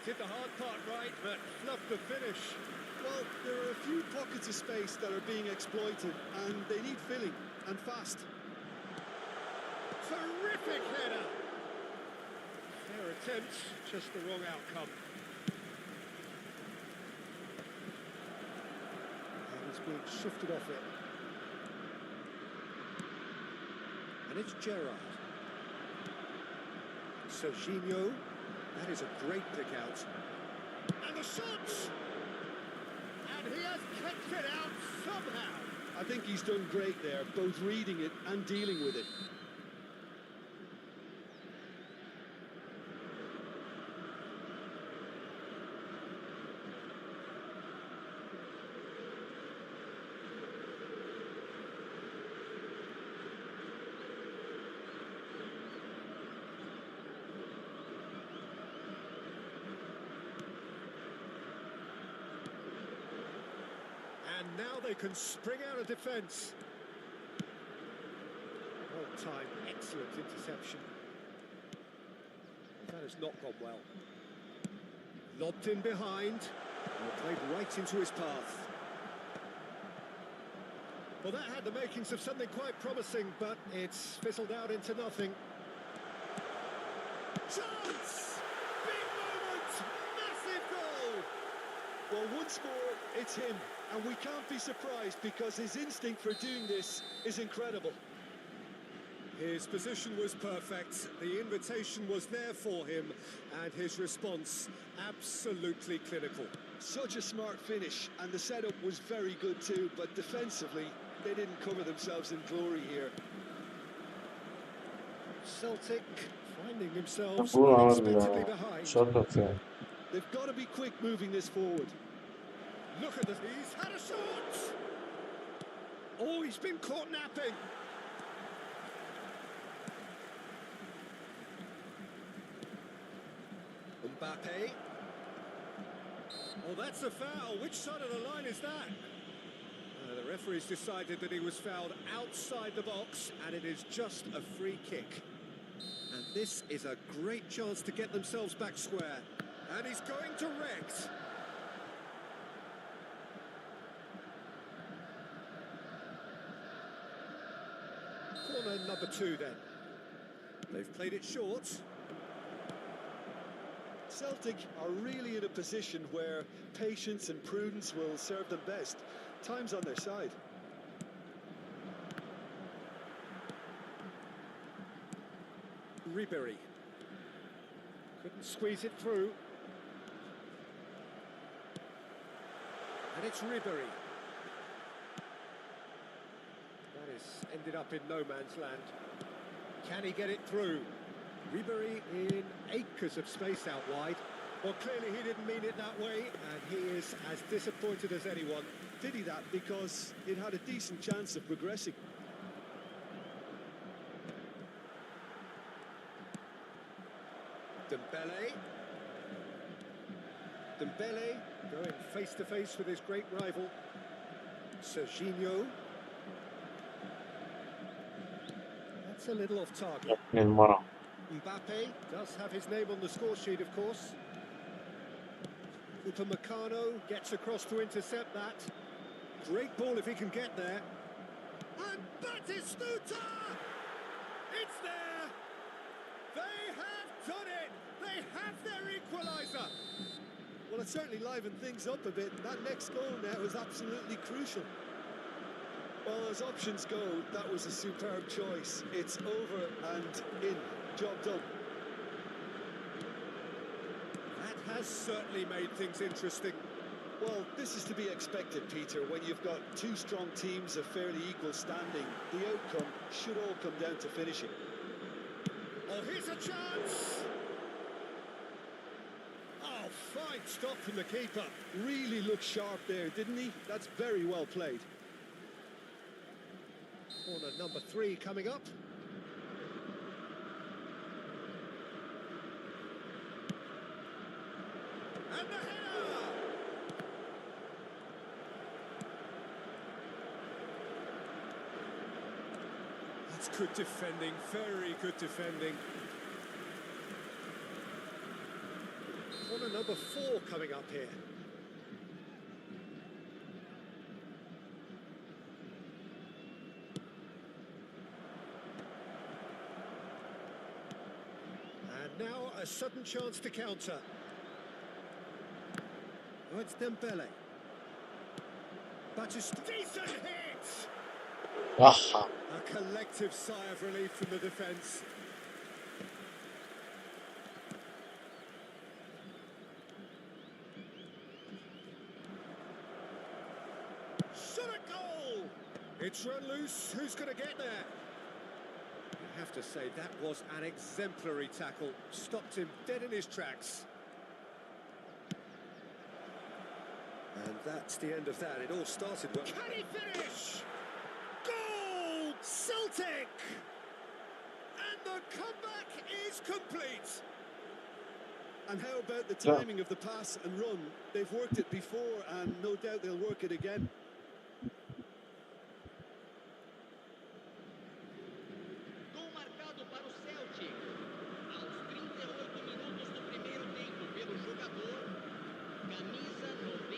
Did the hard part right, but fluffed the finish. Well, there are a few pockets of space that are being exploited, and they need filling, and fast. Terrific header! Fair attempt, just the wrong outcome. And he's being shifted off it. And it's Gerrard. Serginho, that is a great pick out. And the shot! And he has kept it out somehow. I think he's done great there, both reading it and dealing with it. And now they can spring out of defence. Well-timed, excellent interception. That has not gone well. Lobbed in behind. And played right into his path. Well, that had the makings of something quite promising, but it's fizzled out into nothing. Chance! Big moment! Massive goal! Well, once more, it's him. And we can't be surprised because his instinct for doing this is incredible. His position was perfect, the invitation was there for him, and his response absolutely clinical. Such a smart finish, and the setup was very good too, but defensively, they didn't cover themselves in glory here. Celtic finding themselves Bu abi unexpectedly ya. behind. Çok atıyor. They've got to be quick moving this forward. Look at this, he's had a shot! Oh, he's been caught napping. Mbappe. Oh, that's a foul. Which side of the line is that? The referee's decided that he was fouled outside the box, and it is just a free kick. And this is a great chance to get themselves back square. And he's going direct. Corner number 2 then. They've played it short. Celtic are really in a position where patience and prudence will serve them best. Time's on their side. Ribery. Couldn't squeeze it through. And it's Ribery. That is ended up in no man's land. Can he get it through? Ribery in acres of space out wide. Well, clearly he didn't mean it that way, and he is as disappointed as anyone. Did he that? Because it had a decent chance of progressing. Dembele. Dembele going face to face with his great rival. Serginho. That's a little off target. Numara. Mbappe does have his name on the score sheet, of course. Upamecano gets across to intercept that. Great ball if he can get there. And Batistuta! It's there! They have done it! They have their equaliser! Well, it certainly livened things up a bit. That next goal now is absolutely crucial. Well, as options go, that was a superb choice. It's over and in. Job done. That has certainly made things interesting. Well, this is to be expected, Peter, when you've got two strong teams of fairly equal standing. The outcome should all come down to finishing. Oh, here's a chance! Oh, fine stop from the keeper. Really looked sharp there, didn't he? That's very well played. Corner number 3 coming up. And the header! That's good defending, very good defending. Corner number number 4 coming up here. And now a sudden chance to counter. Oh, it's Dembele. Batista. Decent hit! Aha. A collective sigh of relief from the defence. Shot a goal! It's run loose. Who's going to get there? I have to say, that was an exemplary tackle. Stopped him dead in his tracks. And that's the end of that. It all started well. Can he finish? Goal! Celtic! And the comeback is complete. And how about the timing of the pass and run? They've worked it before, and no doubt they'll work it again. Gol marcado para o Celtic. Aos 38 minutos do primeiro tempo pelo jogador, camisa 90.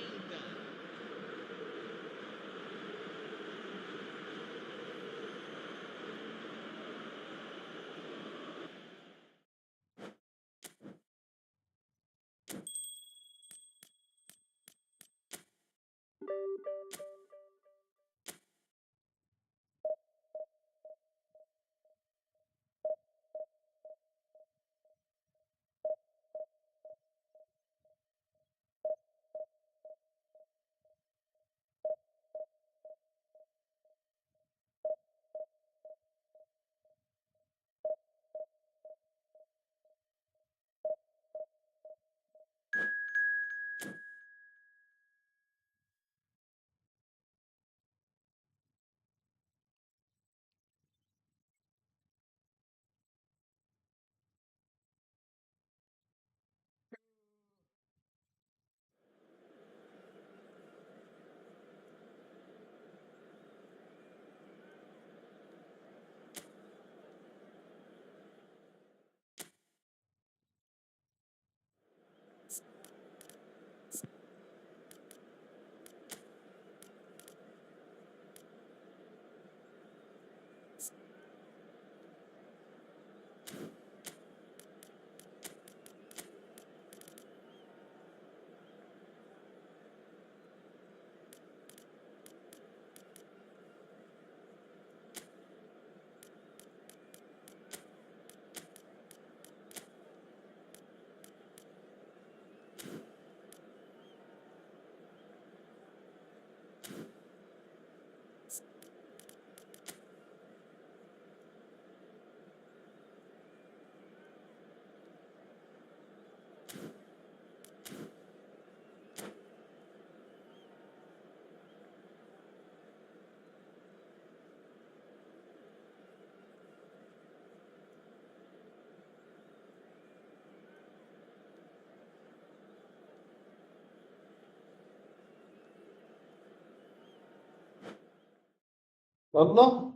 والله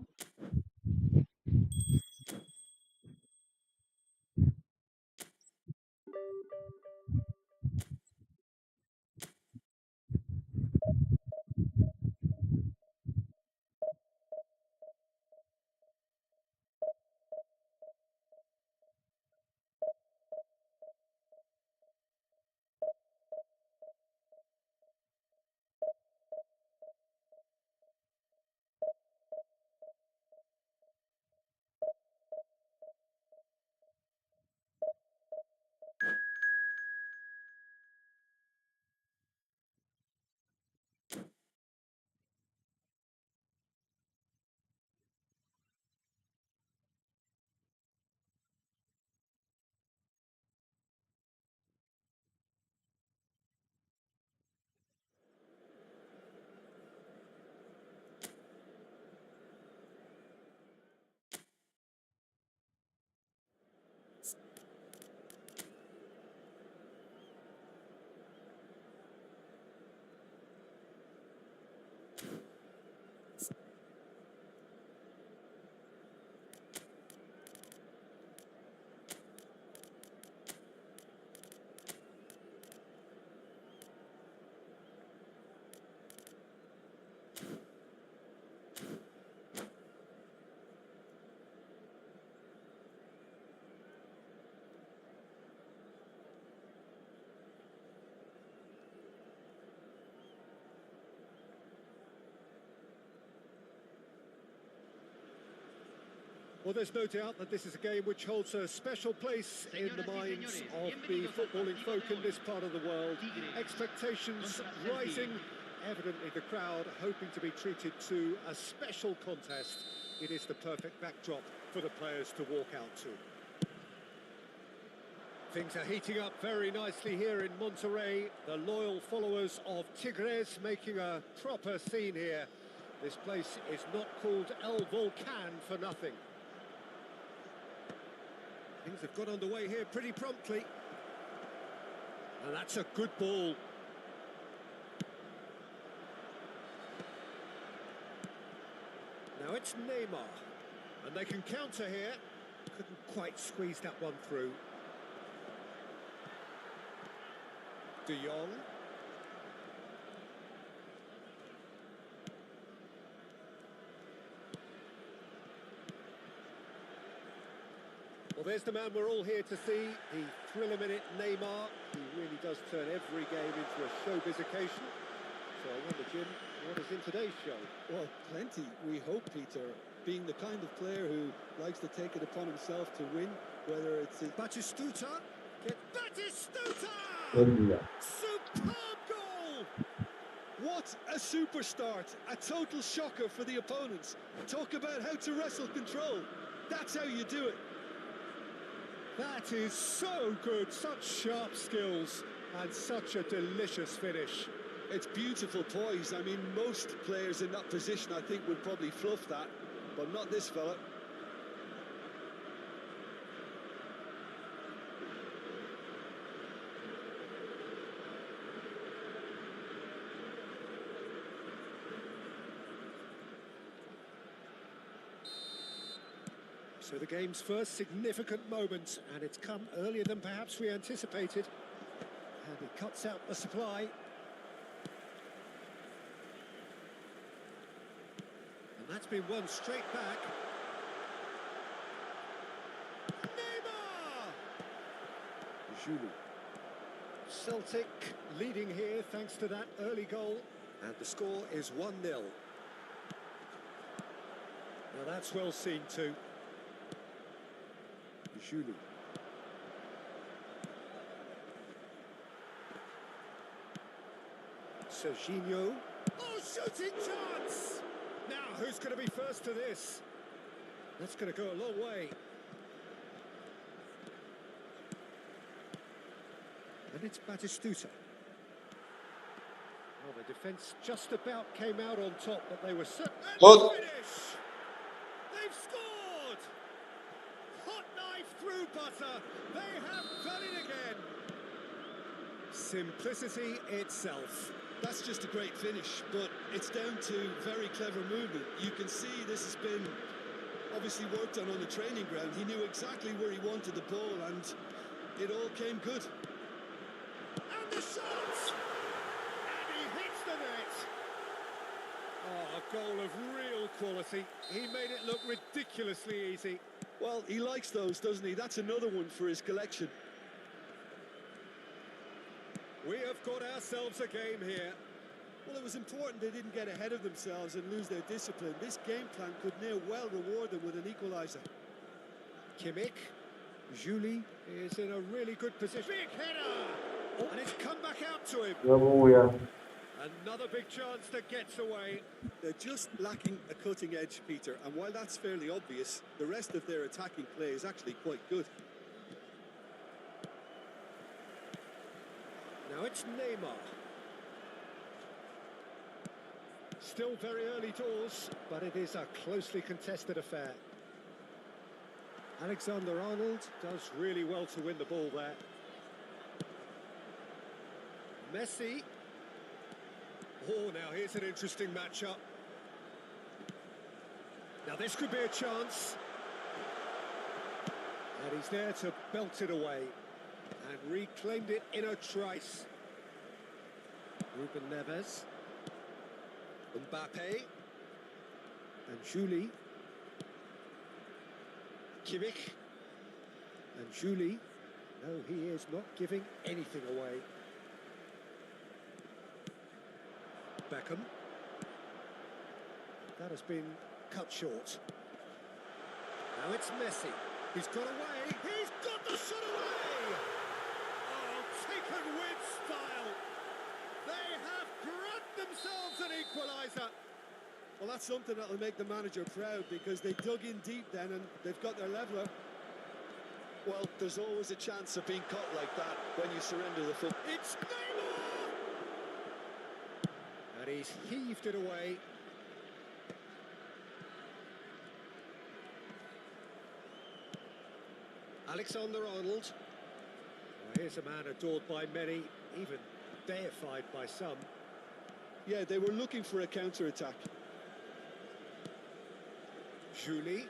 Well, there's no doubt that this is a game which holds a special place in the minds of the footballing folk in this part of the world. Expectations rising, evidently the crowd hoping to be treated to a special contest. It is the perfect backdrop for the players to walk out to. Things are heating up very nicely here in Monterrey. The loyal followers of Tigres making a proper scene here. This place is not called El Volcan for nothing. Things have got underway here pretty promptly. And that's a good ball. Now it's Neymar. And they can counter here. Couldn't quite squeeze that one through. De Jong. Well, there's the man we're all here to see, the thriller-minute Neymar. He really does turn every game into a showbiz occasion. So I wonder, Jim, what is in today's show? Well, plenty, we hope, Peter. Being the kind of player who likes to take it upon himself to win, whether it's... Batistuta. Get Batistuta! Good. Superb goal! What a super start! A total shocker for the opponents. Talk about how to wrestle control. That's how you do it. That is so good, such sharp skills and such a delicious finish. It's beautiful poise. I mean, most players in that position, I think, would probably fluff that, but not this fella. So the game's first significant moment, and it's come earlier than perhaps we anticipated. And he cuts out the supply. And that's been won straight back. Neymar! Julie. Celtic leading here thanks to that early goal. And the score is 1-0. Now that's well seen too. Julie. Serginho. Oh, shooting chance! Now, who's going to be first to this? That's going to go a long way. And it's Batistuta. Well, the defence just about came out on top, but they were certain. Good. Finish! They've scored! Hot knife through butter. They have done it again. Simplicity itself. That's just a great finish, but it's down to very clever movement. You can see this has been obviously worked on the training ground. He knew exactly where he wanted the ball, and it all came good. And the shot! And he hits the net. Oh, a goal of real quality. He made it look ridiculously easy. Well, he likes those, doesn't he? That's another one for his collection. We have got ourselves a game here. Well, it was important they didn't get ahead of themselves and lose their discipline. This game plan could now well reward them with an equaliser. Kimmich. Julie is in a really good position. Big header! Oh, and it's come back out to him. Ja, moja. Another big chance that gets away. They're just lacking a cutting edge, Peter, and while that's fairly obvious, the rest of their attacking play is actually quite good. Now it's Neymar. Still very early doors, but it is a closely contested affair. Alexander-Arnold does really well to win the ball there. Messi. Oh, now here's an interesting matchup. Now this could be a chance. And he's there to belt it away. And reclaimed it in a trice. Ruben Neves. Mbappe. And Julie. Kimmich. And Julie. No, he is not giving anything away. Beckham. That has been cut short. Now it's Messi. He's got away. He's got the shot away! Oh, taken with style. They have grabbed themselves an equaliser. Well, that's something that'll make the manager proud, because they dug in deep then and they've got their leveller. Well, there's always a chance of being caught like that when you surrender the foot. It's Neymar! And he's heaved it away. Alexander-Arnold. Well, here's a man adored by many, even deified by some. Yeah, they were looking for a counter-attack. Julie.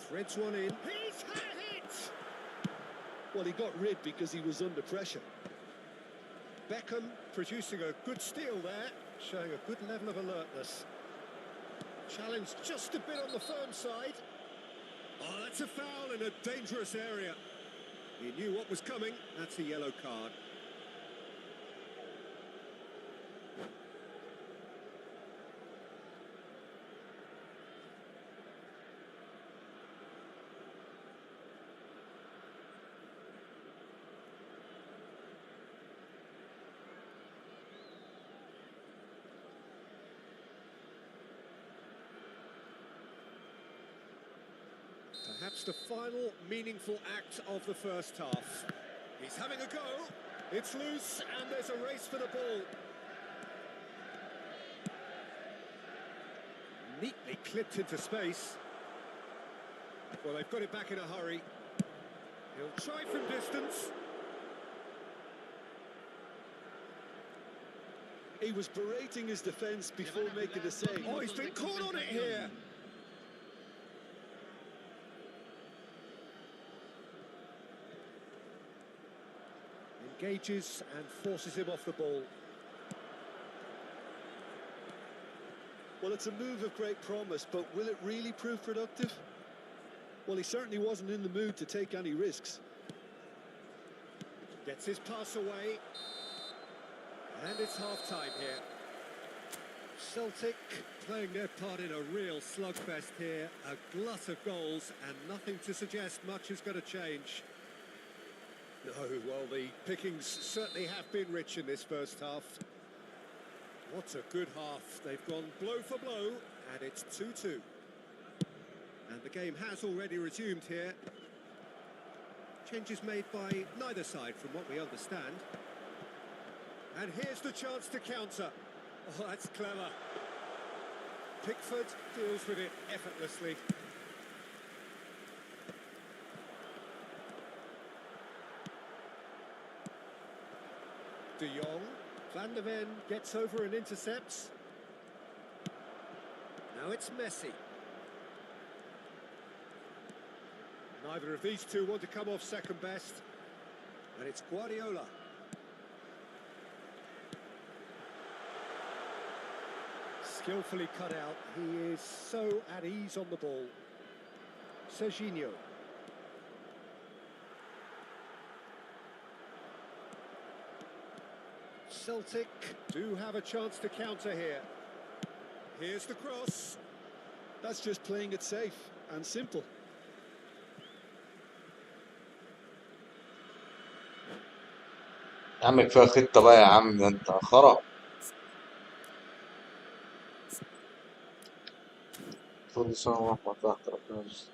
Threads one in. He's had it! Well, he got rid because he was under pressure. Beckham producing a good steal there, showing a good level of alertness. Challenge just a bit on the firm side. Oh, that's a foul in a dangerous area. He knew what was coming. That's a yellow card. Perhaps the final meaningful act of the first half. He's having a go. It's loose and there's a race for the ball. Neatly clipped into space. Well, they've got it back in a hurry. He'll try from distance. He was berating his defence before making the save. Oh, he's been caught on it here. Engages and forces him off the ball. Well, it's a move of great promise, but will it really prove productive? Well, he certainly wasn't in the mood to take any risks. Gets his pass away. And it's half-time here. Celtic playing their part in a real slugfest here. A glut of goals and nothing to suggest much is going to change. No, well, the pickings certainly have been rich in this first half. What a good half. They've gone blow for blow, and it's 2-2. And the game has already resumed here. Changes made by neither side, from what we understand. And here's the chance to counter. Oh, that's clever. Pickford deals with it effortlessly. De Jong, Van der Ven gets over and intercepts. Now it's Messi. Neither of these two want to come off second best. And it's Guardiola. Skillfully cut out. He is so at ease on the ball. Serginho. Celtic do have a chance to counter here. Here's the cross. That's just playing it safe and simple. يا عم كفايه خطه بقى يا عم، ده انت خرا. كل سنه وانت تحت ربنا يستر.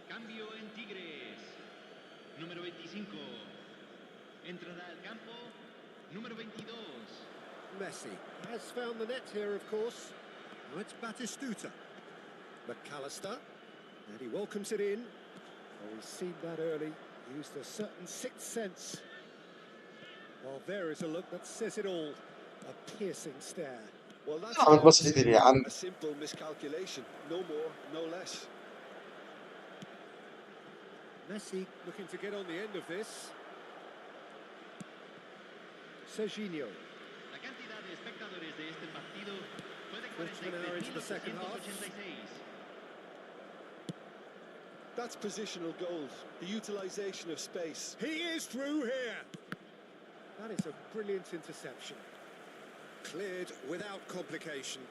Cambio en Tigres. Número 25. Entrará al campo. Número 22. Messi has found the net here, of course. Now it's Batistuta. McAllister. And he welcomes it in. Oh, he's seen that early. Used a certain sixth sense. Well, there is a look that says it all. A piercing stare. Well, that's عملت بس فيديو يا عم. a simple miscalculation. No more, no less. Messi looking to get on the end of this. Serginho. La cantidad de espectadores de este partido fue de 40,886. That's positional gold, the utilisation of space. He is through here. That is a brilliant interception. Cleared without complication.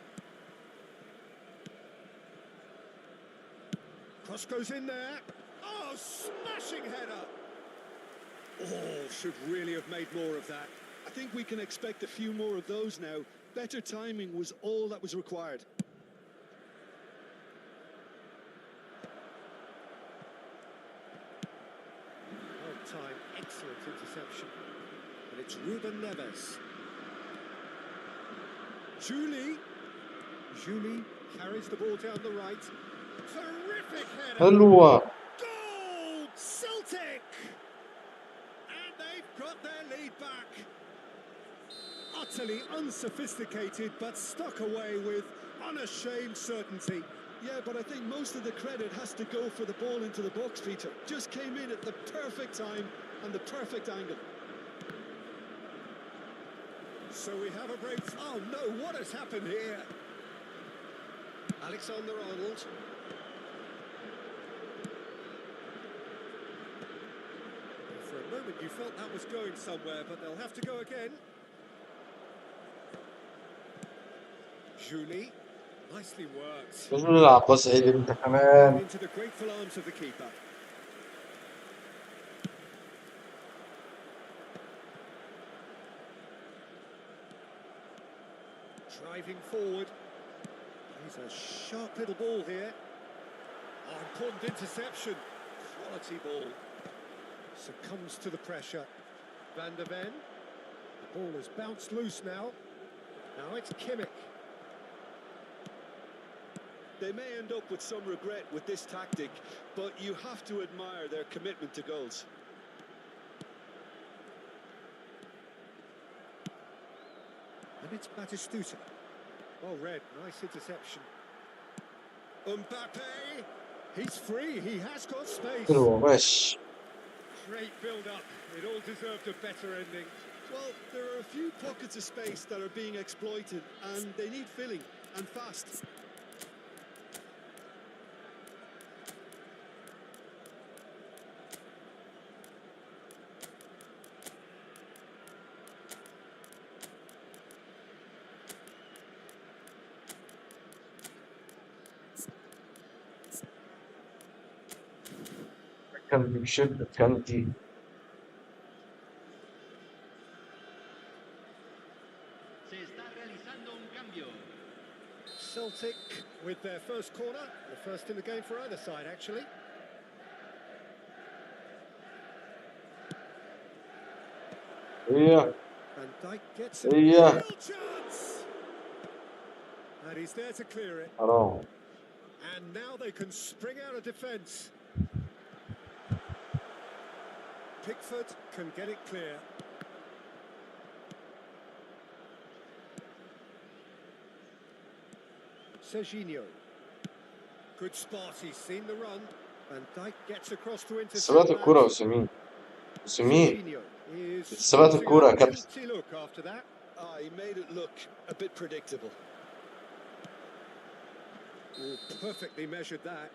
Cross goes in there. Oh, smashing header. Oh, should really have made more of that. I think we can expect a few more of those now. Better timing was all that was required. Well timed, excellent interception. And it's Ruben Neves. Julie carries the ball down the right. Terrific header. حلوة. Goal! Celtic! And they've got their lead back. Utterly unsophisticated, but stuck away with unashamed certainty. Yeah, but I think most of the credit has to go for the ball into the box, Peter. Just came in at the perfect time and the perfect angle. So we have a break. Oh no, what has happened here? Alexander-Arnold. For a moment you felt that was going somewhere, but they'll have to go again. Julie, nicely worked. لازم نلعب باص عيد انت كمان. Into the grateful arms of the keeper. Driving forward. He's a sharp little ball here. Oh, important interception. Quality ball. Succumbs to the pressure. Van der Ven. The ball has bounced loose now. Now it's Kimmich. They may end up with some regret with this tactic, but you have to admire their commitment to goals. And it's Batistuta. Well read, nice interception. Mbappe, he's free, he has got space. حلوة ماشي. Great build-up, it all deserved a better ending. Well, there are a few pockets of space that are being exploited, and they need filling, and fast. كان بشدة كانتي. Se está realizando un cambio. Celtic with their first corner, the first in the game for either side actually. هي Van Dijk gets a هي real chance. And he's there to clear it. حرام. And now they can spring out of defence. Pickford can get it clear. Serginho. Good spot, he's seen the run. Van Dijk gets across to intercept. سبقت الكرة وسمين. Serginho is سبقت الكرة يا كابتن. empty look after that. He made it look a bit predictable. Perfectly measured that.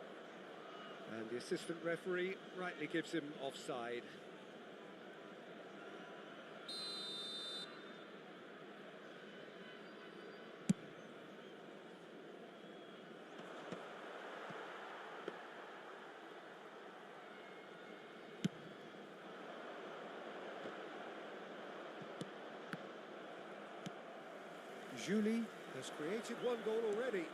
And the assistant referee rightly gives him offside. Julie has created one goal already.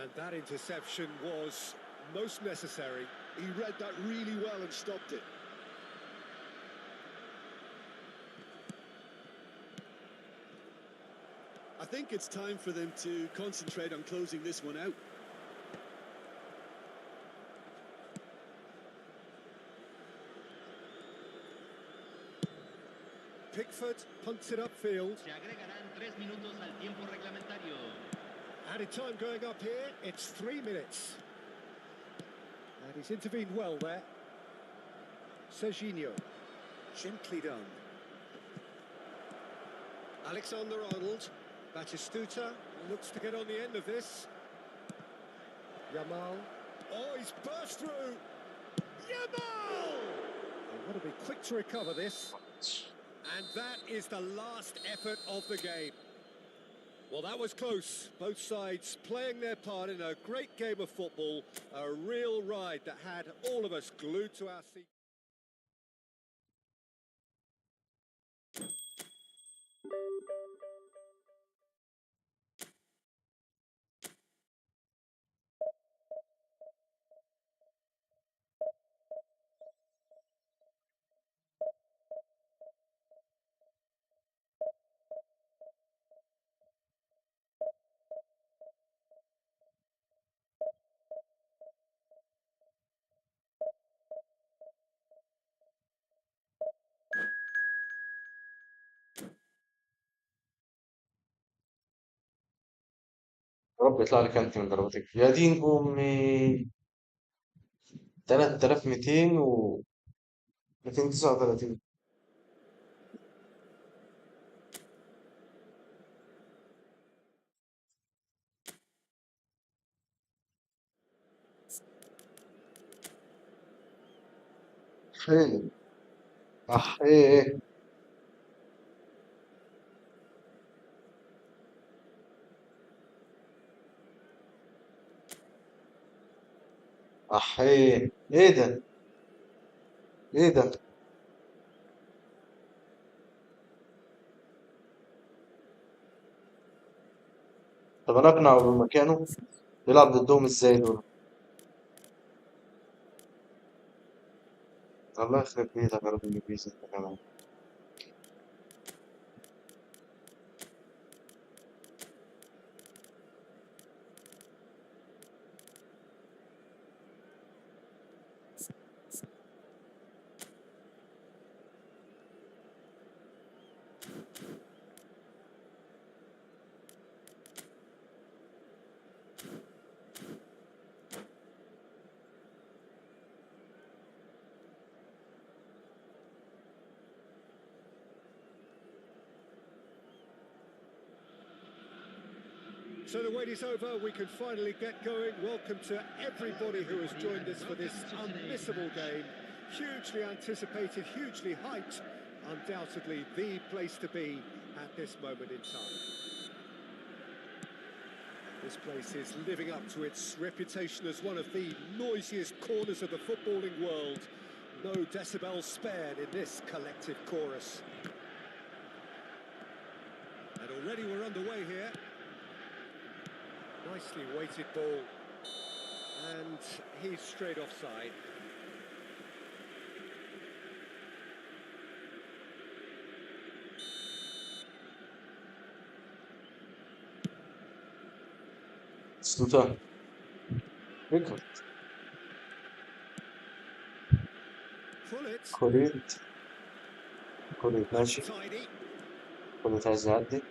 And that interception was most necessary. He read that really well and stopped it. I think it's time for them to concentrate on closing this one out. Pickford punts it upfield. Se agregarán 3 minutos al tiempo reglamentario. Added time going up here, it's 3 minutes. And he's intervened well there. Serginho, gently done. Alexander-Arnold, Batistuta looks to get on the end of this. Yamal, oh, he's burst through. Yamal! They've got to be quick to recover this. And that is the last effort of the game. Well, that was close. Both sides playing their part in a great game of football. A real ride that had all of us glued to our seats. يا رب يطلع لي كانت من ضربتك يا دين امي. 3200 و 239. فين؟ ايه. ايه ده؟ ايه ده؟ طب انا اقنعه بمكانه. يلعب ضدهم ازاي دول؟ الله يخرب بيتك يا رب الانجليزي انت كمان. So the wait is over, we can finally get going. Welcome to everybody who has joined us for this unmissable game. Hugely anticipated, hugely hyped, undoubtedly the place to be at this moment in time. This place is living up to its reputation as one of the noisiest corners of the footballing world. No decibels spared in this collective chorus. And already we're underway here. Nicely weighted ball, and he's straight offside. سلطان ريكورد. Pull it. كوريت ماشي. Tidy. كوريت عايز يعدي.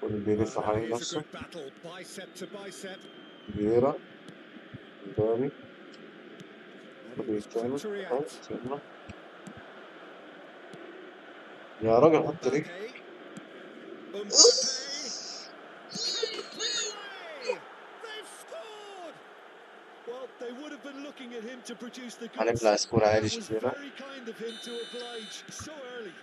كوريت بيلف Now حوالين here's a نفسه. good battle, bicep to bicep. بيرا مبابي. And he was كوريت quick تاني. to react. يلا يا راجل حط رجل. Mbappe. Mbappe. Leads the way. They've scored. Well, they would have been looking at him to produce the goods. هنبلع سكور عالي That was شكله. very kind of him to oblige so early.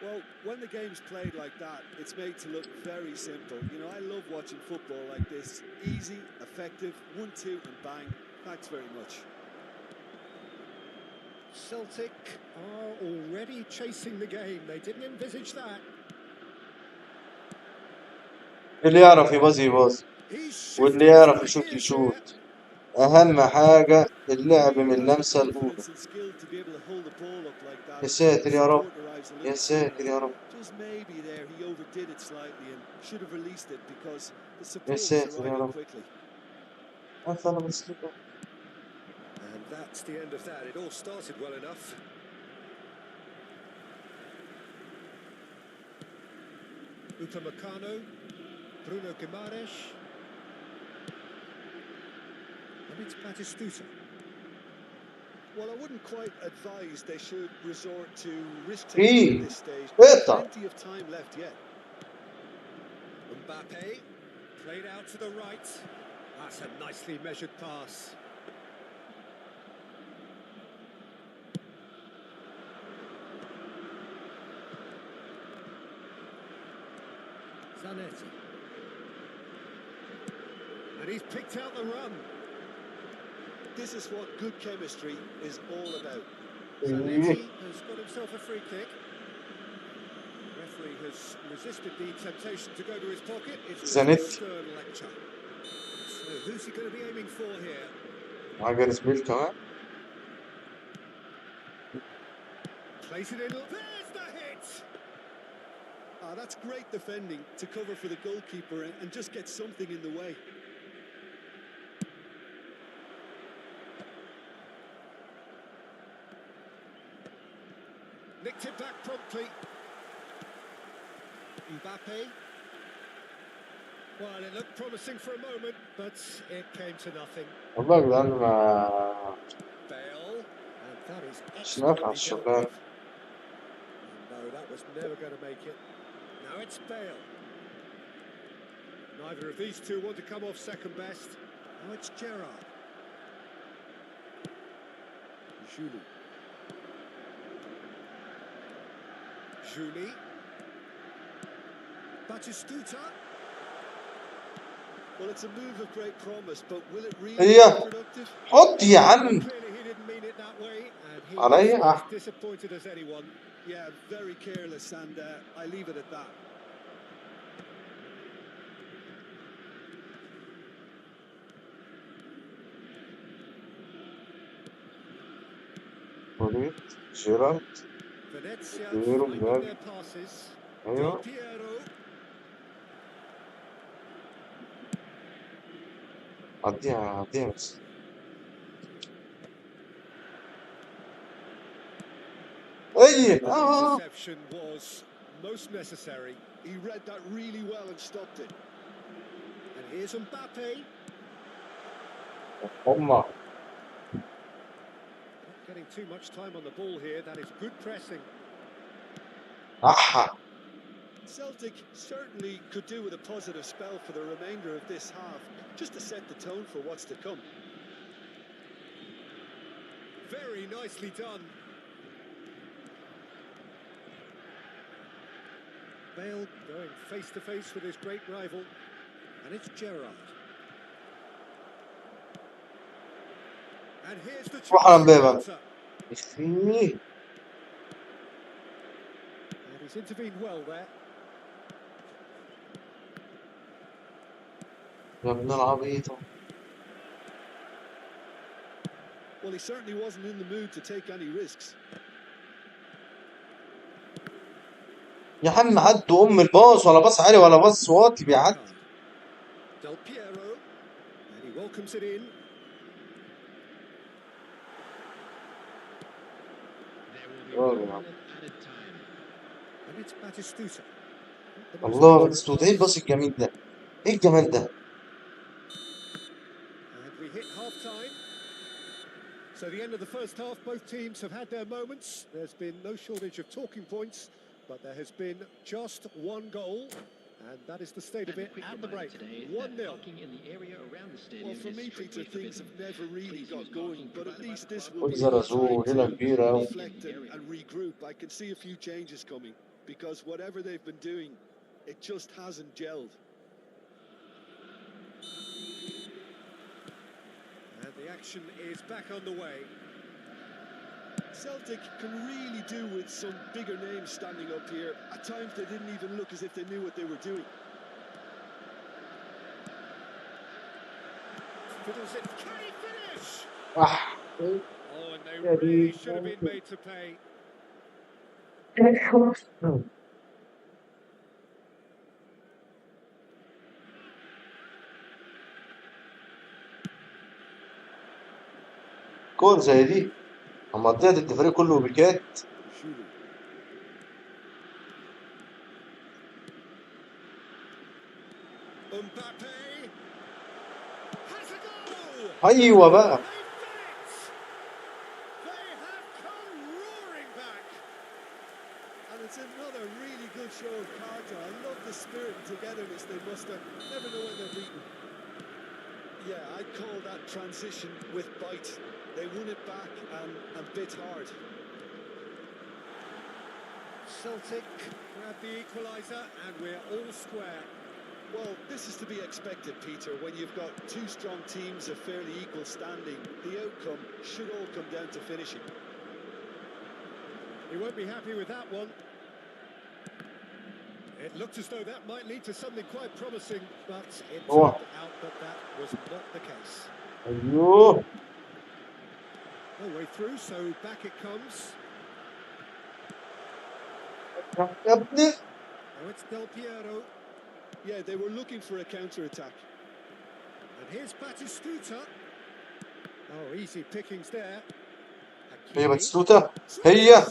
Well, when the game's played like that, it's made to look very simple. You know, I love watching football like this. Easy, effective, 1-2 and bang. Thanks very much. Celtic are already chasing the game. They didn't envisage that. اللي يعرف يبازي يبازي He's واللي shifted يعرف some يشوط gears here. يشوط. أهم حاجة اللعب من اللمسة الأولى. Confidence and skill to be able to hold the ball up like that. يا ساتر يا رب. Support arrives a يا little ساتر يا sooner. رب. Just maybe there he overdid it slightly and should have released it because the يا support was ساتر يا arriving رب. quickly. أنا بس كده. And that's the end of that. It all started well enough. Upamecano, Bruno Guimaraes, and it's Batistuta. Well, I wouldn't quite advise they should resort to risk إيه. taking at this stage. اقطع. Plenty of time left yet. Mbappe played out to the right. That's a nicely measured pass. Zanetti. And he's picked out the run. This is what good chemistry is all about. Zanetti has got himself a free kick. The referee has resisted the temptation to go to his pocket. It's a stern lecture. So who's he going to be aiming for here? معاه سبيل كمان. Place it in. There's the hit. That's great defending to cover for the goalkeeper and just get something in the way. Nicked it back promptly. Mbappe. Well, it looked promising for a moment, but it came to nothing. والله يا جدعان ما Bale, and that is مش نافع expertly dealt الشغلانة. with. No, that was never going to make it. Now it's Bale. Neither of these two want to come off second best. Now it's Gerrard. Julie. Julie. Batistuta. Well, it's a move of great promise, but will it really هي be productive? حط يا عم. Clearly he didn't mean it that way, and he عليا. was as disappointed as anyone. Yeah, very careless, and I leave it at that. وليد جيرارد. Venezia Piero, finding Gavi. their passes. Del ايوه Piero. عديها بس. اي The interception was most necessary. He read that really well and stopped it. And here's Mbappe. هما Not getting too much time on the ball here. That is good pressing. احا. Celtic certainly could do with a positive spell for the remainder of this half, just to set the tone for what's to come. Very nicely done. Bale going face to face with his great rival, and it's Gerrard. And here's the روح على chance. مبابة. And he's intervened well there. يا ابن العبيط. Well, he certainly wasn't in the mood to take any risks. يا عم عدوا الباص ولا باص عالي ولا باص واطي بيعدي. Del Piero, and he welcomes it in. And it's Batistuta. الله باتيستوتا، ايه الباص الجميل ده؟ ايه الجمال ده؟ And we hit half-time. So the end of the first half, both teams have had their moments. There's been no shortage of talking points, but there has been just one goal, and that is the state of it at the break. 1-0. Well, for me, Peter, things have never really got going, but at least this will خد be زرزور هنا كبيرة أوي. reflect and regroup. I can see a few changes coming, because whatever they've been doing, it just hasn't gelled. And the action is back on the way. Celtic can really do with some bigger names standing up here. At times they didn't even look as if they knew what they were doing. Fiddles it. Can he finish? Ah. Oh, and they really should have been made to pay. كور زي دي اما قضيت الفريق كله بكات. Mbappe has a goal. ايوه بقى. They have come roaring back. And it's another really good show of character. I love the spirit and togetherness they muster. Never know when they're beaten. Yeah, I'd call that transition with bite. They won it back and bit hard. Celtic grab the equaliser and we're all square. Well, this is to be expected, Peter. When you've got two strong teams of fairly equal standing, the outcome should all come down to finishing. He won't be happy with that one. It looked as though that might lead to something quite promising, but it turned out that that was not the case. ايوه No way through, so back it comes. يا ابني. Now it's Del Piero. Yeah, they were looking for a counter-attack. And here's Batistuta. Oh, easy pickings there. هي باتستوتا هي.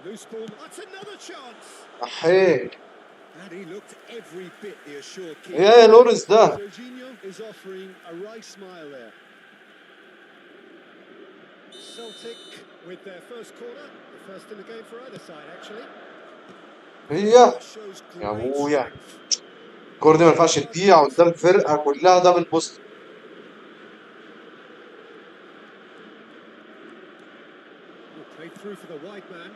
Loose ball. That's another chance. احيك. And he looked every bit the assured keeper. يا لوريس ده. Jorginho is offering a wry smile there. Celtic with their first corner, the first in the game for either side actually. هي يا ابويا الكورة دي ما ينفعش تضيع قدام فرقة كلها دبل بوست. Played through for the wide man.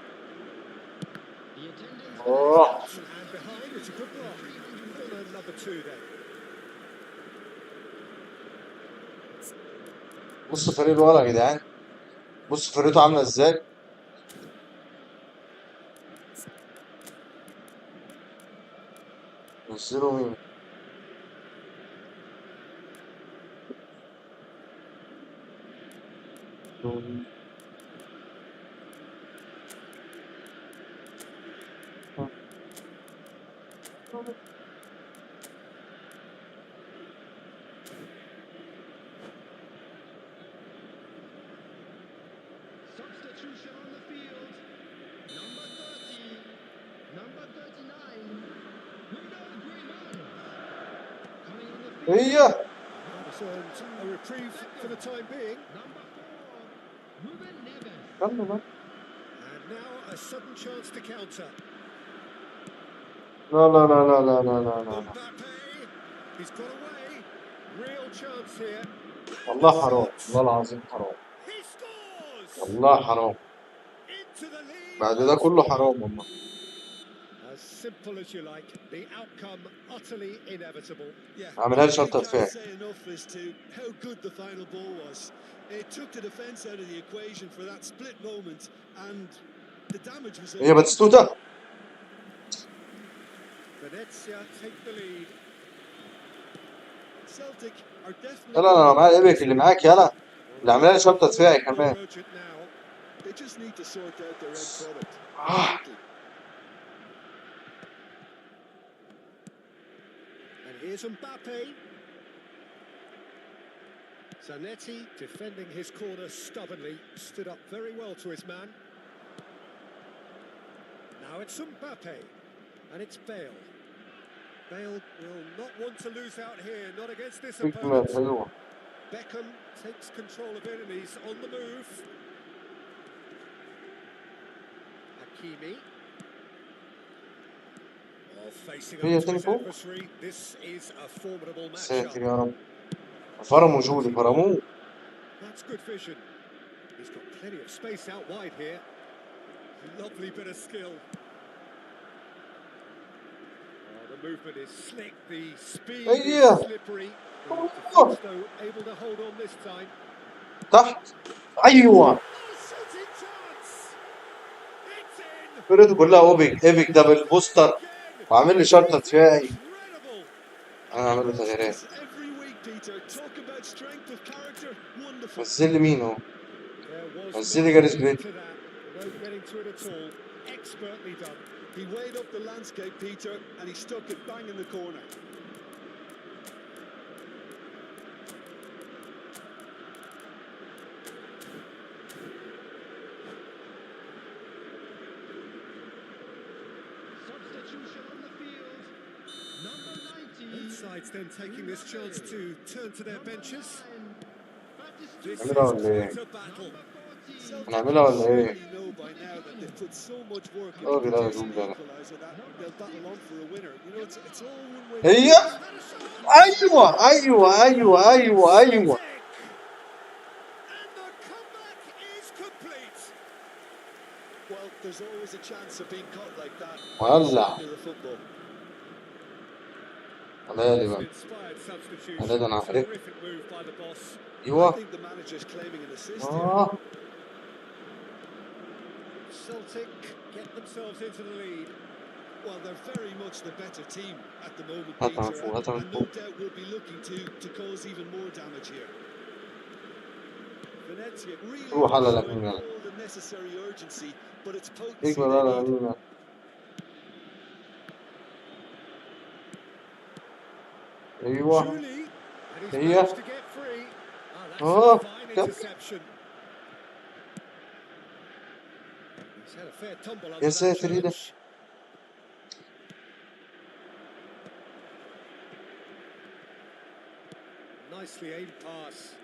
اوه And behind, it's a good block. Corner number 2 then. بصوا فريق الورا يا جدعان، بصوا فرقته عاملة ازاي. نزلوا مين؟ Substitution on the field. Number 30, number 39, Ronald Griezmann. Coming on the field. هي That was a reprieve for the time being. Number 4, Ruben Neves. كمل بقى. And now a sudden chance to counter. لا لا لا لا لا لا لا لا. Mbappe, he's got away. Real chance here. والله حرام، والله العظيم حرام، He scores. والله حرام. Into the lead. بعد ده كله حرام والله. As simple as you like, the outcome utterly inevitable. Yeah, عاملها لي شرطة I دفاع. can't say enough as to how good the final ball was. It took the defence out of the equation for that split moment, and the damage was. هي باتستوتا. Venezia take the lead. Celtic are definitely. لا لا لا معايا ايبك اللي معاك يلا، اللي عاملها لي شرطة دفاعي كمان. They just need to sort out their end product. And here's Mbappe. Zanetti defending his corner stubbornly, stood up very well to his man. Now it's Mbappe, and it's Bale. Bale will not want to lose out here, not against this opponent. حلوة. Beckham takes control of it and he's on the move. Hakimi. Facing up to his adversary. This is a formidable matchup. ساتر يا رب. فرموا جولي فرموه. That's good vision. He's got plenty of space out wide here. Lovely bit of skill. The movement is slick, the speed is slippery. Defense, though, able to hold on this time. تحت. ايوه. فرقته كلها اوبك دبل بوستر وعامل لي شرطة دفاعي. انا عامل له تغييرات. نزل لي مين اهو؟ نزل لي جاريس بيل. He weighed up the landscape, Peter, and he stuck it bang in the corner. Substitution on the field. Number 90. Both sides then taking this chance to turn to their benches. This is نعملها ولا ايه؟ quite a battle. نعملها ولا ايه؟ You know by now that they've put so much work Oh, into get out of producing the room, the equaliser that they'll battle on for a winner. You know, it's all one way. هي ايوه ايوه ايوه ايوه ايوه. And the comeback is complete. Well, there's always a chance of being caught like that. ولع Into the football. غالي It's an بقى inspired substitution. غالي انا عارف Terrific move by the boss. I ايوه think the manager's claiming an assist here. اه Celtic get themselves into the lead. Well, they're very much the better team at the moment, هاتها من Peter, فوق هاتها من and no فوق doubt will be looking to cause even more damage here. Venezia really روح على showing لامين يلا all the necessary urgency, but it's potency اجمل they على need. لامين يلا ايوه Julie, and he's هي managed to get free. Oh, that's a اه fine كم interception. He's had a fair tumble يا under that ساتر ايه ده challenge. Nicely aimed pass.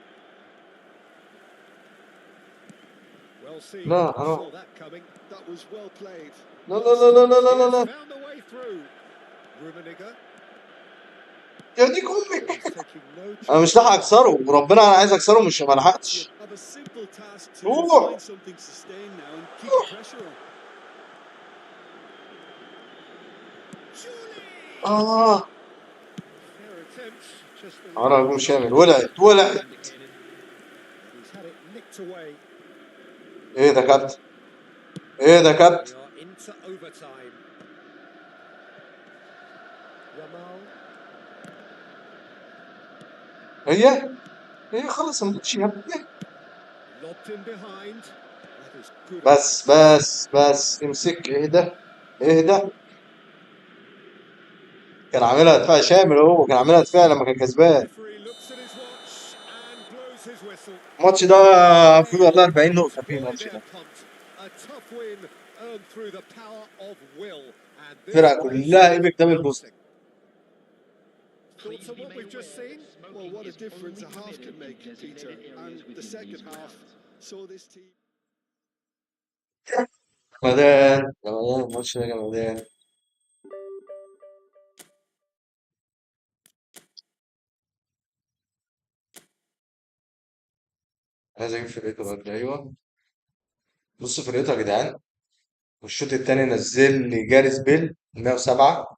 Well seen. لا Saw حرام that coming. That was well played. لا لا Well لا لا لا stopped. لا He لا has لا found a way through. Rummenigge. يا ديك But امك he's taking no انا مش لاحق chances. اكسره وربنا انا عايز اكسره مش ما Venezia لحقتش have a simple task to روح find something sustained now and keep the pressure on. Julie! اه Fair attempt, just a على little هجوم bit شامل short. ولعت He's had it nicked away. ايه ده كابتن ايه ده We كابتن are into overtime. Yamal. هي خلص الماتش يا ابني Lobbed in behind. That is good بس analysis. بس امسك اهدى اهدى كان عاملها دفاع شامل هو كان عاملها دفاع لما كان كسبان Referee looks at his watch and blows his whistle. الماتش ده فيه والله 40 نقطة فيه Wide الماتش air ده punt. A tough win earned through the power of will. And this الفرقة place كلها is ايبك دبل بوست bouncing. Thoughts on what we've just seen? Well, what a difference a half can make, Peter. And the second half saw this team. جمدان جمدان الماتش ده جمدان عايز اجيب فرقته بدري ايوه بص فرقته يا جدعان والشوط التاني نزل لي جاريس بيل 107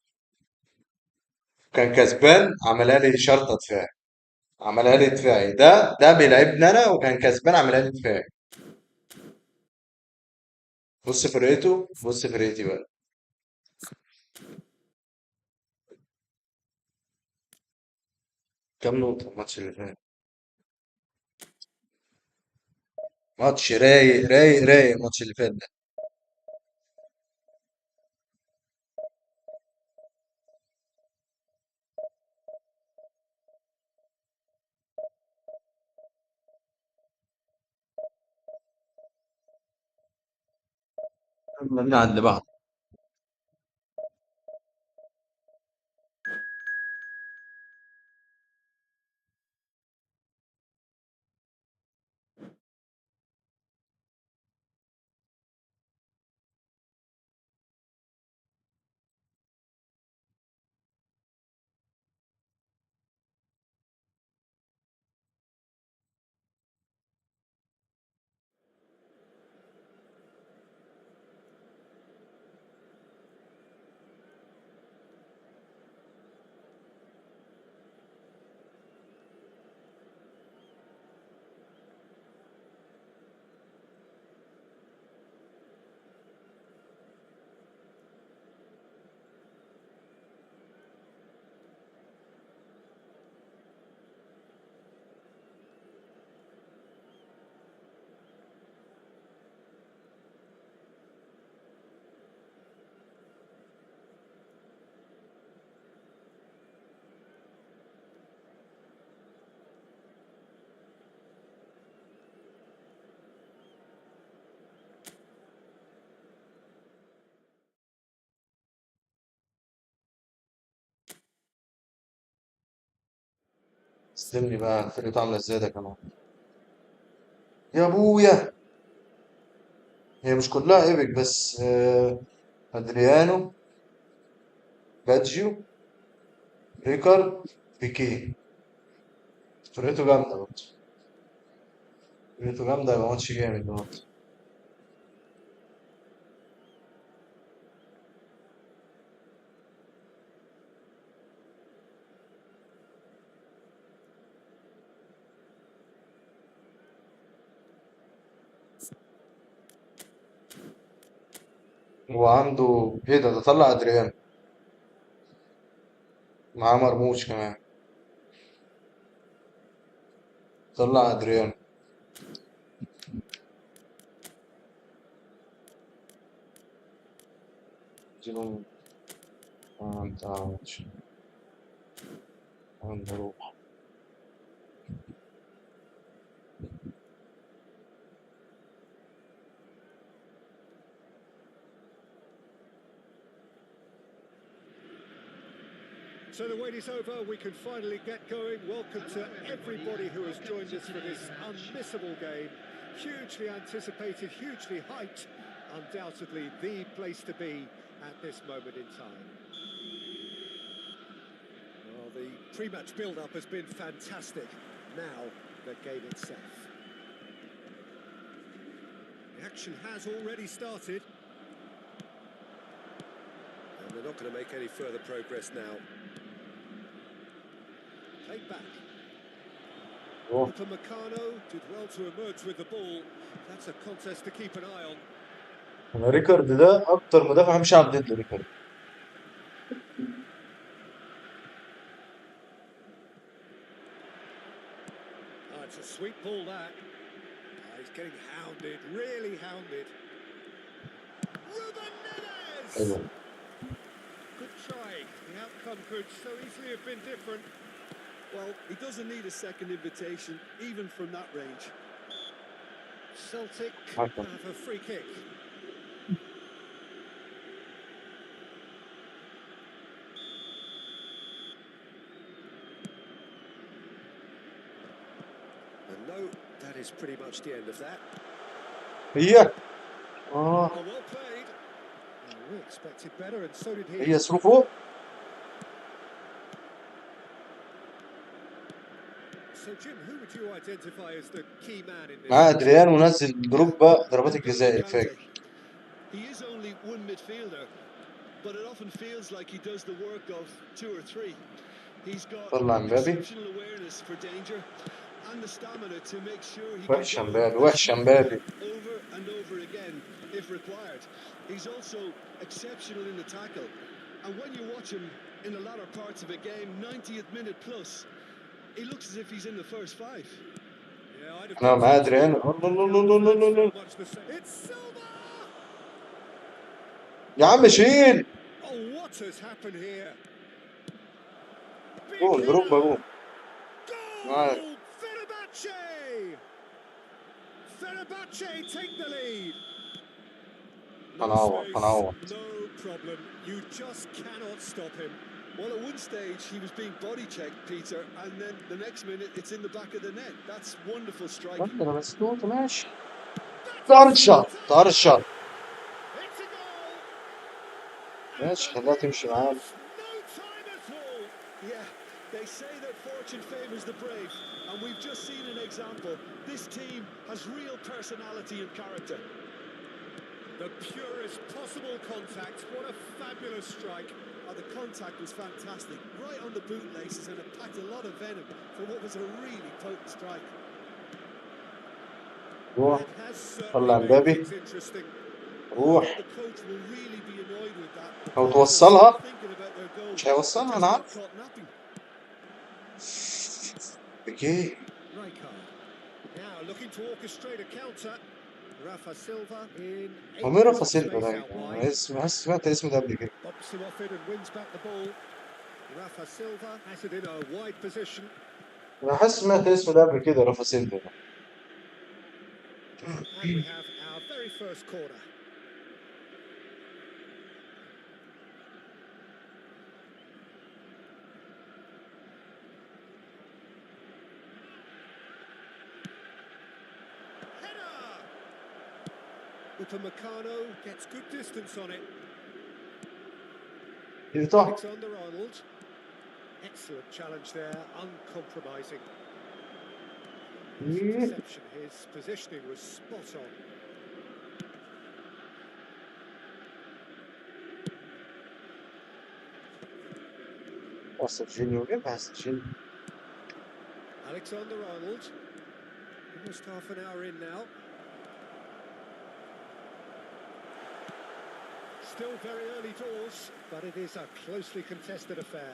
كان كسبان عملها لي شرطة دفاع عملها لي دفاعي ده بيلعبني انا وكان كسبان عملها لي دفاعي بص فرقتي بقى كام نقطة الماتش اللي فات ماتش رايق رايق رايق الماتش اللي فات ده يلا بينا على اللي بعده استني بقى فرقته عاملة ازاي ده كمان يا ابويا هي مش كلها ايبك بس ادريانو باجيو ريكارد بيكيه فرقته جامدة برضه فرقته جامدة يبقى ماتش جامد النهارده وعنده ايه ده طلع ادريان، معاه مرموش كمان، طلع ادريان. جنون. انت نروح. So the wait is over, we can finally get going. Welcome to everybody who has joined us for this unmissable game. Hugely anticipated, hugely hyped. Undoubtedly the place to be at this moment in time. Well, the pre-match build-up has been fantastic. Now, the game itself. The action has already started. And they're not going to make any further progress now. Played back. أوه. Upamecano did well to emerge with the ball. That's a contest to keep an eye on. انا ريكارد ده اكتر مدافع مش هلعب ضده ريكارد. Oh, it's a sweet ball that. He's getting hounded, really hounded. Ruben Neves! حلو. Good try. The outcome could so easily have been different. Well, he doesn't need a second invitation, even from that range. Celtic حكم. have a free kick. And no, that is pretty much the end of that. هي Oh, well played. We expected better, and so did he. هي ثرو فوق. So, Jim, who would you identify as the key man in this? معاه ادريان ونزل دروجبا ضربات الجزاء N'Golo الفاجر. Kante. He is only one midfielder, but it often feels like he does the work of two or three. He's got طلع مبابي. exceptional awareness for danger and the stamina to make sure he can وحش go مبابي and وحش sweep مبابي. over and over again if required. He's also exceptional in the tackle, and when you watch him in the latter parts of a game, 90th minute plus, he looks as if he's in the first five. Yeah, I'd have انا done معاه so ادريان. too. الله الله The الله الله other fans الله. felt much the same. It's Silva! يا عم شيل. Oh, what has happened here? Big جون دروجبا header! جون. معاه. Goal! Fenerbahce! Fenerbahce take the lead. No هنعوض space, هنعوض. no problem. You just cannot stop him. Well, at one stage he was being body checked, Peter, and then the next minute it's in the back of the net. That's wonderful striking. انا مسكوت ماشي. That's طار a الشاط طار sitter! الشاط. It's a goal! And ماشي the خليها lead تمشي معانا. lost no time at all. Yeah, they say that fortune favours the brave, and we've just seen an example. This team has real personality and character. The purest possible contact. What a fabulous strike. Oh, the contact was fantastic, right on the bootlaces, and it packed a lot of venom for what was a really potent strike. روح. It has طلع certainly made مبابي. things interesting. روح. The coach will really be annoyed with that. The او players are توصلها. still thinking about their goal. مش هيوصلها Just انا got عارف. caught napping. بكيه. Rijkaard. Now looking to orchestrate a counter. Rafa Silva in 8 هو مين meters رافا of سيلفا space ده؟ out أنا wide. سمعت الاسم ده قبل كده. Bumps him off it and wins back the ball. Rafa Silva has it in a wide position. انا حاسس سمعت الاسم ده قبل كده رافا سيلفا ده. And we have our very first corner. Upamecano gets good distance on it. يقطع. Alexander-Arnold. Excellent challenge there, uncompromising. His interception, his positioning was spot on. بس جينيو ايه بس جينيو. Alexander-Arnold. Almost half an hour in now. Still very early doors, but it is a closely contested affair.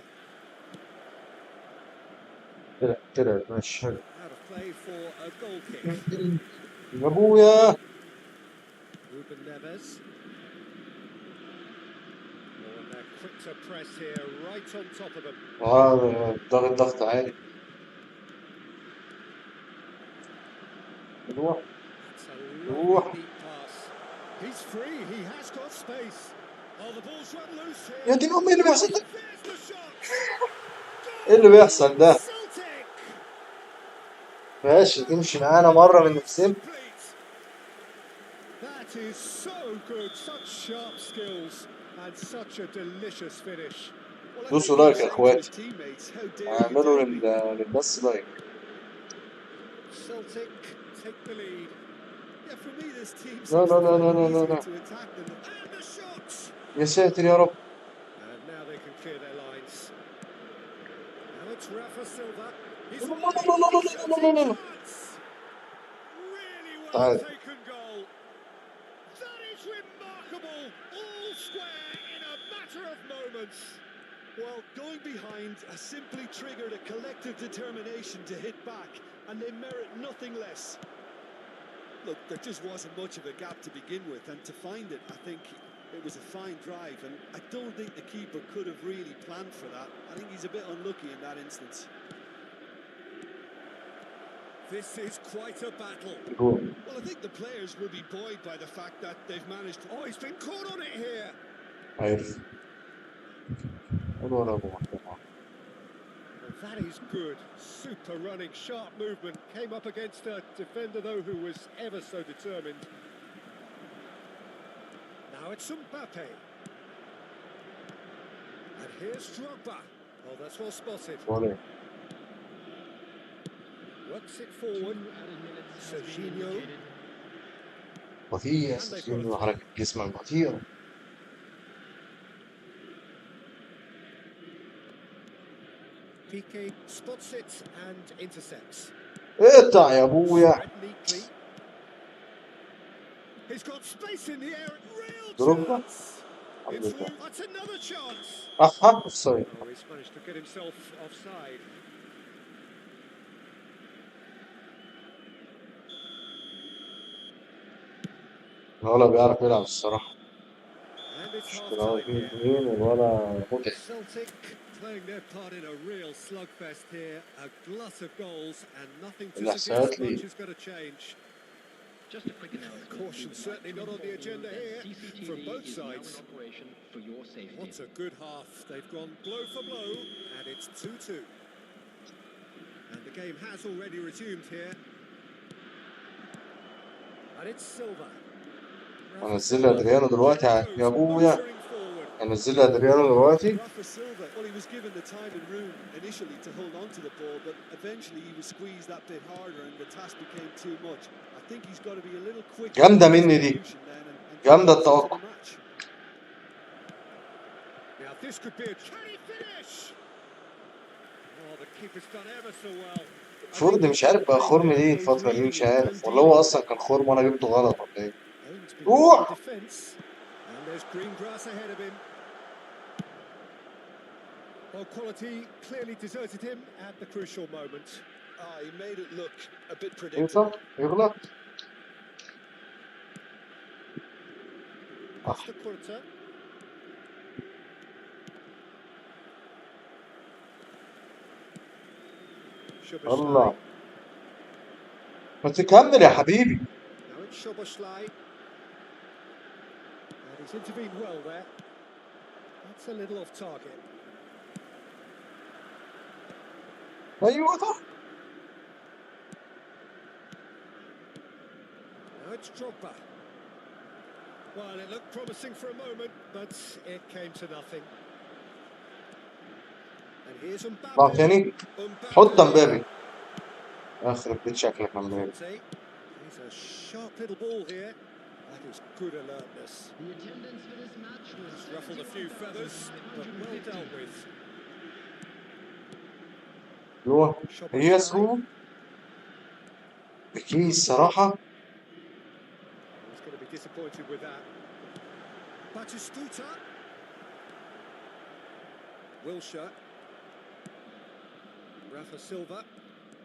طلع ماشي حلو. Out of play for a goal kick. يا ابويا Ruben Neves. Oh, and they're quick to press here, right on top of them. ضغط عالي. روح It's a lovely روح deep pass. He's free, he has got space. Oh, the ball's run loose here. يا دين امي اللي بيحصل ده؟ There's the shot. ايه اللي بيحصل ده؟ Celtic. ماشي تمشي معانا مرة من نفسنا. That is so good, such sharp skills and such a delicious finish. دوسوا لايك يا اخواتي. اعملوا للناس لايك. Celtic take the lead. Yeah, for me this team لا seems لا to لا find لا it لا easier لا. to attack than And the shots. يا ساتر يا رب. And now they can clear their lines. Now it's Rafa Silva. He's لا لا لا لا لا لا لا. really well تعال. taken goal. That is remarkable. All square in a matter of moments. Well, going behind has simply triggered a collective determination to hit back, and they merit nothing less. Look, there just wasn't much of a gap to begin with, and to find it, I think it was a fine drive, and I don't think the keeper could have really planned for that. I think he's a bit unlucky in that instance. This is quite a battle. Well, I think the players will be buoyed by the fact that they've managed to... Oh, he's been caught on it here. عارف. Well, that is good. Super running, sharp movement. Came up against a defender, though, who was ever so determined. Now it's Mbappe. And here's Drogba. Oh, that's well spotted. Works it forward. Serginho. بطيء سجين حركة جسمك بطيئة. Piqué spots it and intercepts. اقطع يا ابويا. He's got space in the air. Real دروجبا. chance. That's another chance. اوفسايد. Oh, he's managed to get himself offside. ولا بيعرف يلعب الصراحة. And it's half ولا time here. ولا متعب. Celtic playing their part in a real slugfest here. A glut of goals and nothing to suggest much is going to change. Just a quick announcement. Caution certainly not on the agenda here from both sides. For your safety. What a good half. They've gone blow for blow and it's 2-2. And the game has already resumed here. And it's Silva. انزل ادريانو دلوقتي يا ابويا. انزل ادريانو دلوقتي. Well, he was given the time and room initially to hold on to the ball, but eventually he was squeezed that bit harder and the task became too much. I think he's got to be a little quicker. جامدة مني دي. جامدة التوقع. Now this could be a can he finish? Oh, the keeper's done ever so well. فورد مش عارف بقى خرم ليه الفترة دي مش عارف ولا هو أصلا كان خرم وأنا جبته غلط ولا إيه؟ روح! And there's green grass ahead of him. Well, quality clearly deserted him at the crucial moment. He made it look a bit predictable. يغلط. That's the quarter. الله. ما تكمل يا حبيبي. Now it's Szoboszlai. And he's intervened well there. That's a little off target. أيوة صح. Now it's Drogba. Well, it looked promising for a moment, but it came to nothing. And here's Mbappe. ضغط تاني. حط مبابي. آخر بيت شكلك مبابي. He's a sharp little ball here. That is good alertness. The attendance for this match was Just ruffled a few feathers, but well dealt with. روح. هي سهو. بكي الصراحة. He's going to be disappointed with that. Batistuta. Wilshere. Rafa Silva.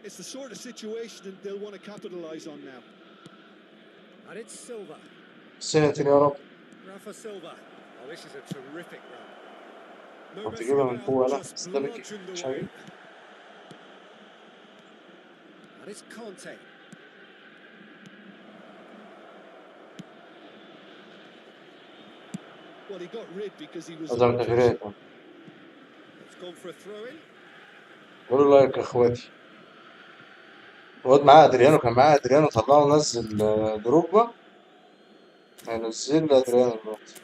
It's the sort of situation they'll want to capitalise on now. And it's Silva. ساتر يا رب. Rafa Silva. Oh, this is a terrific run. No طب messing تجيبها من about, فوق لا just استبكي bludgeoned مش away. عارف. And it's Conte. Well, he got rid because he was عدم under تغييرات. pressure. It's gone for a throw-in. قولوا لايك يا اخواتي. الواد معاه ادريانو، كان معاه ادريانو، طلعه نزل دروجبا، هينزل لي ادريانو دلوقتي.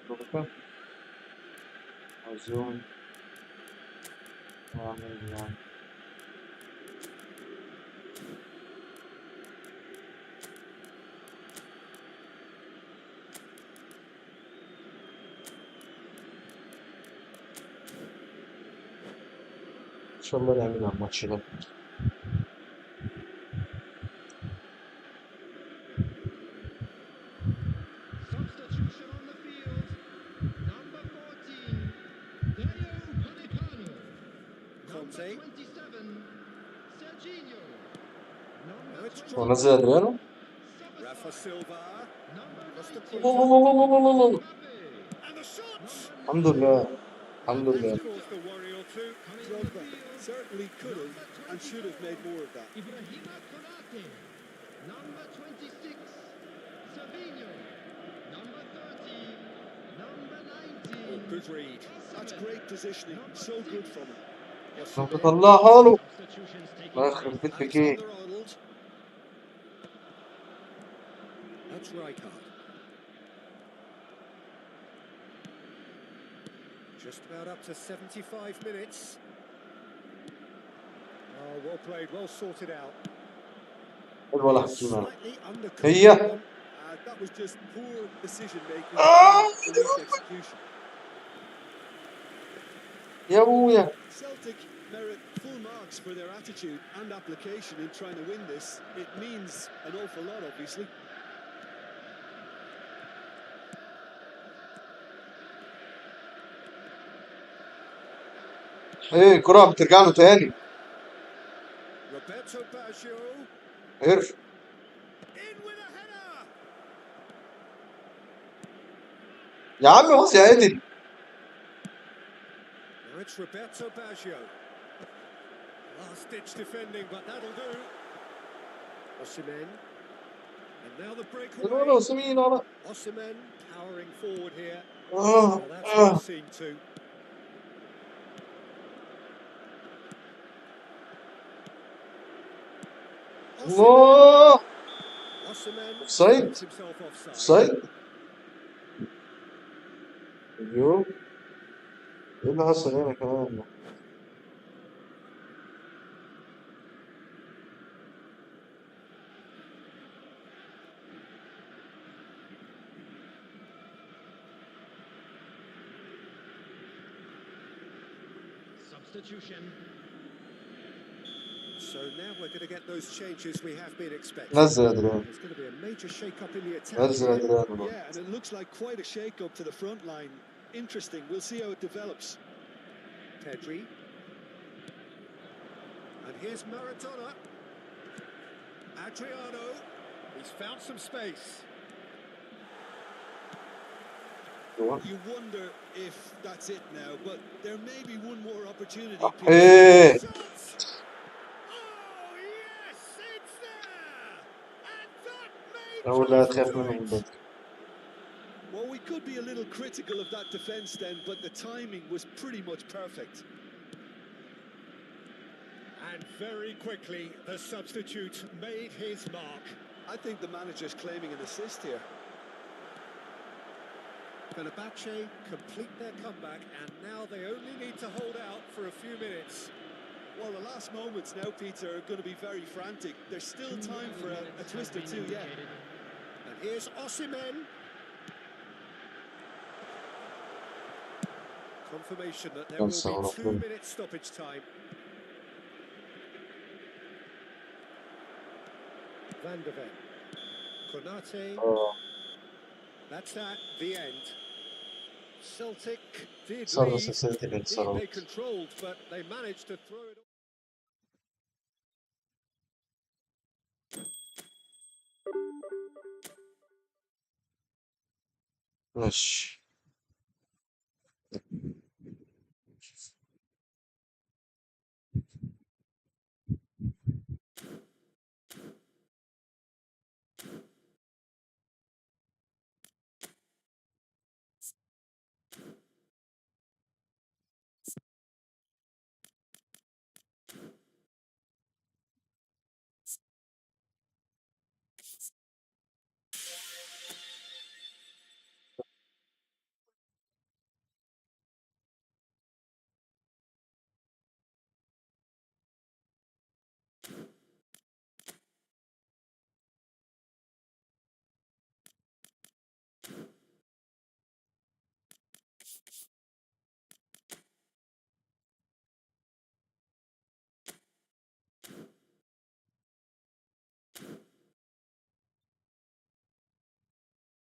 دروجبا عايزين نعمل يعني ان شاء الله نعملها الماتش ده. Substitution on the field. Number 14, Deo Upamecano. Number Conte. 27, Serginho. Now Number it's 20, هو نزل ادريانو. Rafa Silva. Number Costa 19, Curta. Mbappe. And the shot! الحمد لله الحمد That's لله. caused a worry or two. Coming on the Drogba field, certainly could have and should have made more of that. Ibrahima Konate. Number 26, Savinho. Number 30, number Oh, 19. good read. That's great positioning. So good from him. لو تطلعها له Substitutions taking الله يخرب place. بيت بيكيه. Alexander-Arnold. That's Rijkaard. Just about up to 75 minutes. Oh, well played, well sorted out. ولا حكيم انا. Slightly undercooked هي that one. That was just poor decision making and weak execution. يا ابويا. Celtic merit full marks for their attitude and application in trying to win this. It means an awful lot, obviously. ايه الكرة بترجع له تاني. Roberto Baggio. عرف. In with a header. يا عم بص يا عدل. Now it's Roberto Baggio. Last-ditch defending, but that'll do. Osimhen. And now the ولا breakaway. سمين ولا. Osimhen powering forward here. Well, that's what we've seen too. الله. Osimhen Offside. gets himself offside. اوفسايد. ايوه. ايه اللي حصل هنا كمان؟ Substitution. So now we're going to get those changes we have been expecting. نزل ادريانو. There's going to be a major shake-up in the attack. نزل ادريانو. Yeah, and it looks like quite a shake-up to the front line. Interesting. We'll see how it develops. Pedri. And here's Maradona. Adriano. He's found some space. You wonder if that's it now, but there may be one more opportunity. ايه. Shot! Oh, yes, it's there! And that may اقول لا just تخاف do منه من it. بدري. Well, we could be a little critical of that defence then, but the timing was pretty much perfect. And very quickly, the substitute made his mark. I think the manager's claiming an assist here. Fenerbahce complete their comeback, and now they only need to hold out for a few minutes. Well, the last moments now, Peter, are going to be very frantic. There's still time for a twist or two yet. And here's Osimhen. Confirmation that there will خمسة be ورا 2 minutes stoppage time. Van der Ven. Konate. That's at the end. Celtic did صار lead. سلسلة Indeed, they الانتصارات. controlled, but they managed to throw it. ماشي.